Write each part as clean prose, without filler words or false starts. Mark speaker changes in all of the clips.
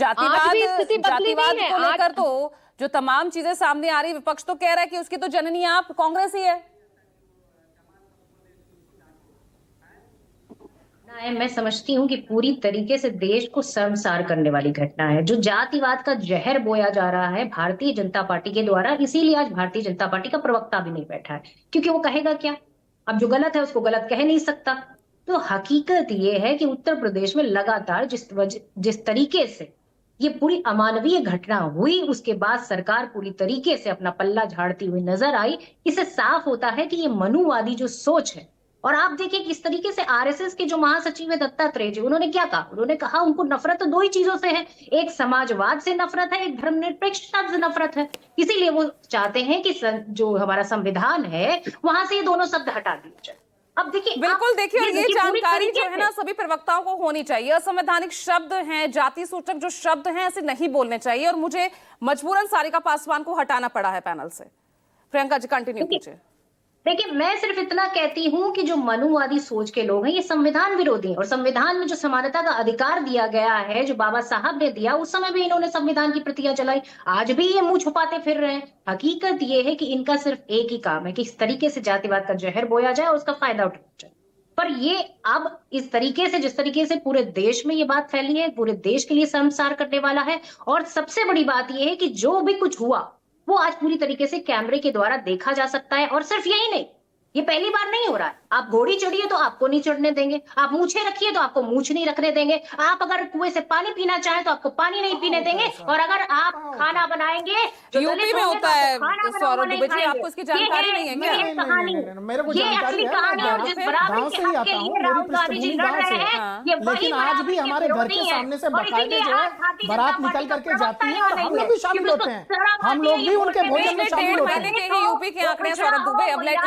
Speaker 1: आज भी
Speaker 2: जातिवाद
Speaker 1: स्थिति बदली
Speaker 2: जातिवाद
Speaker 1: नहीं है।
Speaker 2: को लेकर तो जो तमाम चीजें सामने आ रही, विपक्ष तो कह रहा है कि उसकी तो जननी आप कांग्रेस ही है।
Speaker 1: मैं समझती हूँ कि पूरी तरीके से देश को शर्मसार करने वाली घटना है जो जातिवाद का जहर बोया जा रहा है भारतीय जनता पार्टी के द्वारा। इसीलिए आज भारतीय जनता पार्टी का प्रवक्ता भी नहीं बैठा है, क्योंकि वो कहेगा क्या? अब जो गलत है उसको गलत कह नहीं सकता। तो हकीकत ये है कि उत्तर प्रदेश में लगातार जिस तरीके से ये पूरी अमानवीय घटना हुई, उसके बाद सरकार पूरी तरीके से अपना पल्ला झाड़ती हुई नजर आई। इससे साफ होता है कि ये मनुवादी जो सोच है। और आप देखिए किस तरीके से आरएसएस के जो महासचिव है दत्तात्रेय जी, उन्होंने क्या कहा? उन्होंने कहा उनको नफरत तो दो ही चीजों से है, एक समाजवाद से नफरत है, एक धर्मनिरपेक्षता से नफरत है। इसीलिए वो चाहते हैं कि जो हमारा संविधान है वहां से ये दोनों शब्द हटा दिए जाए। अब देखिए,
Speaker 2: बिल्कुल देखिए, और ये
Speaker 1: पूरी
Speaker 2: जानकारी
Speaker 1: तरीके
Speaker 2: जो है ना सभी प्रवक्ताओं को होनी चाहिए। असंवैधानिक शब्द हैं, जाति सूचक जो शब्द हैं, ऐसे नहीं बोलने चाहिए। और मुझे मजबूरन सारिका पासवान को हटाना पड़ा है पैनल से। प्रियंका जी कंटिन्यू कीजिए।
Speaker 1: देखिए, मैं सिर्फ इतना कहती हूं कि जो मनुवादी सोच के लोग हैं ये संविधान विरोधी हैं। और संविधान में जो समानता का अधिकार दिया गया है, जो बाबा साहब ने दिया, उस समय भी इन्होंने संविधान की प्रतियां जलाई। आज भी ये मुंह छुपाते फिर रहे हैं। हकीकत ये है कि इनका सिर्फ एक ही काम है कि इस तरीके से जातिवाद का जहर बोया जाए और उसका फायदा उठाया जाए। पर ये अब इस तरीके से, जिस तरीके से पूरे देश में ये बात फैली है, पूरे देश के लिए शर्मसार करने वाला है। और सबसे बड़ी बात यह है कि जो भी कुछ हुआ वो आज पूरी तरीके से कैमरे के द्वारा देखा जा सकता है। और सिर्फ यही नहीं, ये पहली बार नहीं हो रहा है। आप घोड़ी चढ़िए तो आपको नहीं चढ़ने देंगे, आप मूछे रखिए तो आपको मूछ नहीं रखने देंगे, आप अगर कुएं से पानी पीना चाहें तो आपको पानी नहीं पीने देंगे, और अगर आप खाना बनाएंगे जो
Speaker 2: यूपी में होता है सौरभ दुबे जी, आपको इसकी जानकारी नहीं है क्या?
Speaker 1: ये कहानी, ये असली कहानी है। जिस बराबरी के हक के लिए राहुल गांधी जी लड़ रहे हैं, ये वही
Speaker 3: लेकिन आज भी हमारे घर के सामने से बाकायदे जो है बारात निकल करके जाती है और हम लोग भी शामिल होते हैं, हम लोग भी उनके भोजन में शामिल होते हैं।
Speaker 2: के ही यूपी के आंकड़े सौरभ दुबे, अब लेट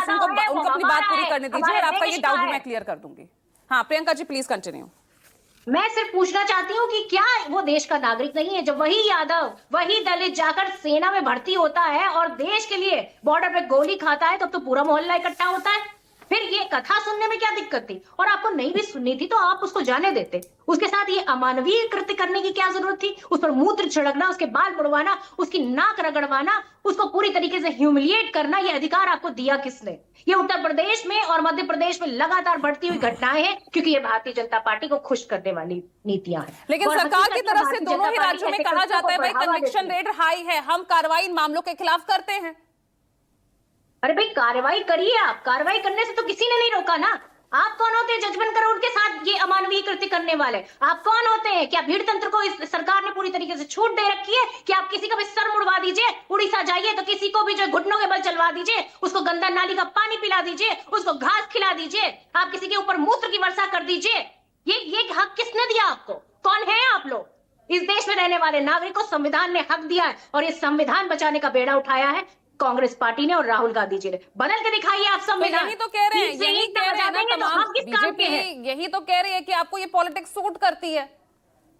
Speaker 2: उनको अपनी बात पूरी करने दीजिए और आपका ये डाउट भी मैं क्लियर कर दूंगी। हाँ प्रियंका जी प्लीज कंटिन्यू।
Speaker 1: मैं सिर्फ पूछना चाहती हूँ कि क्या वो देश का नागरिक नहीं है? जब वही यादव, वही दलित जाकर सेना में भर्ती होता है और देश के लिए बॉर्डर पे गोली खाता है, तब तो पूरा मोहल्ला इकट्ठा होता है। फिर ये कथा सुनने में क्या दिक्कत थी? और आपको नहीं भी सुननी थी तो आप उसको जाने देते। उसके साथ ये अमानवीय कृत्य करने की क्या जरूरत थी? उस पर मूत्र छिड़कना, उसके बाल मुड़वाना, उसकी नाक रगड़वाना, उसको पूरी तरीके से ह्यूमिलिएट करना, ये अधिकार आपको दिया किसने? ये उत्तर प्रदेश में और मध्य प्रदेश में लगातार बढ़ती हुई घटनाएं हैं, क्योंकि ये भारतीय जनता पार्टी को खुश करने वाली नीतियां हैं।
Speaker 2: लेकिन सरकार की तरफ से दोनों ही राज्यों में कहा जाता है भाई कन्विक्शन रेट हाई है, हम कार्रवाई इन मामलों के खिलाफ करते हैं।
Speaker 1: अरे भाई कार्रवाई करिए, आप कार्रवाई करने से तो किसी ने नहीं रोका ना। आप कौन होते हैं जजमेंट करोड़ के साथ ये अमानवीय कृत्य करने वाले? आप कौन होते हैं? क्या भीड़ तंत्र को इस सरकार ने पूरी तरीके से छूट दे रखी है कि आप किसी का भी सर मुड़वा दीजिए? उड़ीसा जाइए तो किसी को भी जो घुटनों के बल चलवा दीजिए, उसको गंदा नाली का पानी पिला दीजिए, उसको घास खिला दीजिए, आप किसी के ऊपर मूत्र की वर्षा कर दीजिए। ये हक किसने दिया आपको? कौन है आप लोग? इस देश में रहने वाले नागरिक को संविधान ने हक दिया है, और ये संविधान बचाने का बेड़ा उठाया है कांग्रेस पार्टी ने और राहुल गांधी जी ने। बदल के दिखाइए आप संविधान।
Speaker 2: यही तो कह रहे हैं, यही कह रहे हैं ना तमाम बीजेपी, यही तो कह रही है कि आपको ये पॉलिटिक्स सूट करती है।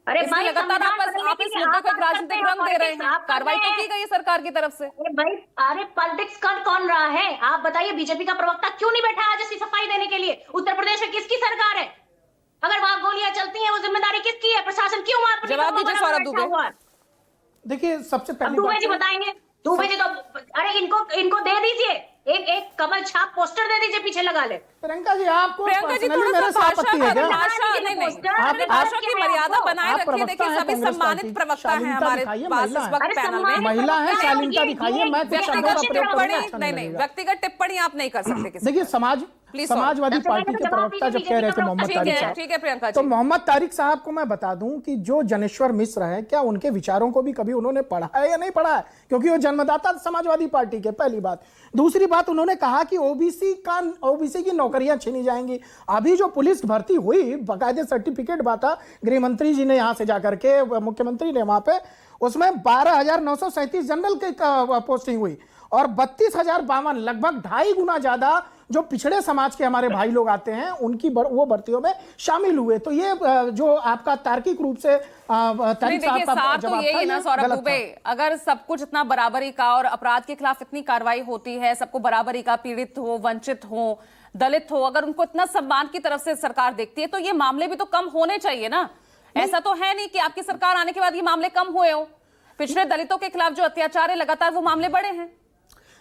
Speaker 1: अरे भाई
Speaker 2: लगातार आप इस मुद्दे को एक राजनीतिक रंग दे रहे हैं। कार्रवाई तो की गई है सरकार की तरफ से।
Speaker 1: भाई अरे पॉलिटिक्स कर कौन रहा है? आप बताइए, बीजेपी का प्रवक्ता क्यों नहीं बैठा आज इसकी सफाई देने के लिए? उत्तर प्रदेश में किसकी सरकार है? अगर वहां गोलियां चलती हैं वो जिम्मेदारी किसकी है? प्रशासन क्यों वहां?
Speaker 2: जवाब दीजिए सौरभ दुबे।
Speaker 3: देखिए सबसे पहले
Speaker 1: दुबे जी बताएंगे। दुबे जी तो अरे इनको दे दीजिए, एक कमल छाप पोस्टर दे दीजिए, पीछे लगा ले।
Speaker 3: प्रियंका जी आपको
Speaker 2: प्रियंका जी
Speaker 3: पर्सनली मेरे साथ आपत्ति है क्या?
Speaker 2: भाषा की मर्यादा बनाए रखिए। देखिए सभी सम्मानित प्रवक्ता हैं हमारे पास इस वक्त पैनल में।
Speaker 3: महिला है, शालीनता दिखाइए। मैं कुछ शब्दों का प्रयोग करूंगा, अच्छा
Speaker 2: नहीं, व्यक्तिगत टिप्पणी आप नहीं कर सकते किसी।
Speaker 3: देखिए समाजवादी पार्टी के प्रवक्ता जब कह रहे थे मोहम्मद तारिक साहब,
Speaker 2: ठीक है प्रियंका जी,
Speaker 3: तो मोहम्मद तारिक साहब को मैं बता दूं कि जो जनेश्वर मिश्र है, क्या उनके विचारों को भी कभी उन्होंने पढ़ा है या नहीं पढ़ा है? क्योंकि वो जन्मदाता समाजवादी पार्टी के, पहली बात। दूसरी बात, उन्होंने कहा कि ओबीसी की नौकरियां छीनी जाएंगी। अभी जो पुलिस भर्ती हुई, बाकायदे सर्टिफिकेट बांटा गृह मंत्री जी ने, यहां से जाकर के मुख्यमंत्री ने वहां पे, उसमें 12,937 जनरल की पोस्टिंग हुई और 32,052, लगभग 2.5 गुना ज्यादा जो पिछड़े समाज के हमारे भाई लोग आते हैं उनकी वो भर्तियों में शामिल हुए। तो ये जो आपका तार्किक रूप से तारिक साहब का जवाब था, ये
Speaker 2: सौरभ दुबे, अगर सब कुछ इतना बराबरी का और अपराध के खिलाफ इतनी कार्रवाई होती है, सबको बराबरी का, पीड़ित हो, वंचित हो, दलित हो, अगर उनको इतना सम्मान की तरफ से सरकार देखती है तो ये मामले भी तो कम होने चाहिए ना। ऐसा तो है नहीं कि आपकी सरकार आने के बाद ये मामले कम हुए हो। पिछड़े दलितों के खिलाफ जो अत्याचार है लगातार वो मामले बढ़े हैं।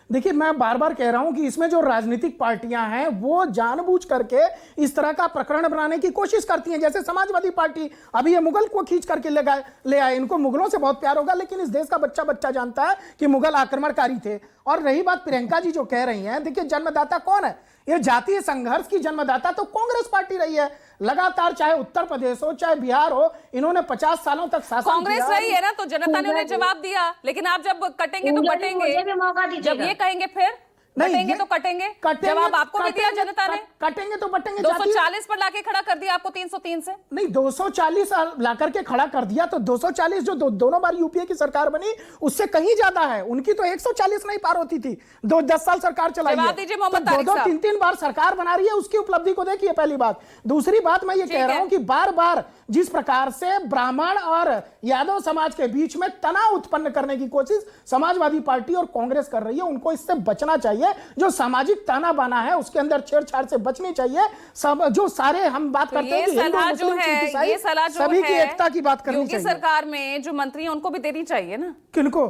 Speaker 3: देखिए, मैं बार बार कह रहा हूं कि इसमें जो राजनीतिक पार्टियां हैं वो जानबूझ करके इस तरह का प्रकरण बनाने की कोशिश करती हैं। जैसे समाजवादी पार्टी अभी ये मुगल को खींच करके ले आए, इनको मुगलों से बहुत प्यार होगा, लेकिन इस देश का बच्चा बच्चा जानता है कि मुगल आक्रमणकारी थे। और रही बात प्रियंका जी जो कह रही हैं, देखिए जन्मदाता कौन है? ये जातीय संघर्ष की जन्मदाता तो कांग्रेस पार्टी रही है लगातार, चाहे उत्तर प्रदेश हो चाहे बिहार हो, इन्होंने 50 सालों तक शासन
Speaker 2: कांग्रेस रही है ना, तो जनता ने उन्हें जवाब दिया। लेकिन आप जब कटेंगे तो कटेंगे,
Speaker 1: मुझे भी मौका
Speaker 2: जब
Speaker 1: दीजिएगा।
Speaker 2: ये कहेंगे फिर कटेंगे तो कटेंगे। जवाब आपको भी दिया जनता ने,
Speaker 3: कटेंगे तो कटेंगे।
Speaker 2: 240 पर लाके खड़ा कर दिया आपको 303 से।
Speaker 3: नहीं, 240 लाकर के खड़ा कर दिया, तो 240 जो दोनों बार यूपीए की सरकार बनी उससे कहीं ज्यादा है। उनकी तो 140 नहीं पार होती थी, 10 साल सरकार चलाई है।
Speaker 2: जवाब दीजिए मोहम्मद
Speaker 3: तो
Speaker 2: तारिक साहब।
Speaker 3: 2-3 बार सरकार बना रही है, उसकी उपलब्धि को देखिए, पहली बात। दूसरी बात मैं ये कह रहा हूं कि बार बार जिस प्रकार से ब्राह्मण और यादव समाज के बीच में तनाव उत्पन्न करने की कोशिश समाजवादी पार्टी और कांग्रेस कर रही है, उनको इससे बचना चाहिए। जो सामाजिक ताना बाना है उसके अंदर छेड़छाड़ से बचनी चाहिए। सब जो सारे हम बात करते हैं कि हिंदू मुस्लिम सिख ईसाई सभी की एकता की बात करनी चाहिए।
Speaker 2: योगी सरकार में जो मंत्री हैं उनको भी देनी चाहिए ना।
Speaker 3: किनको?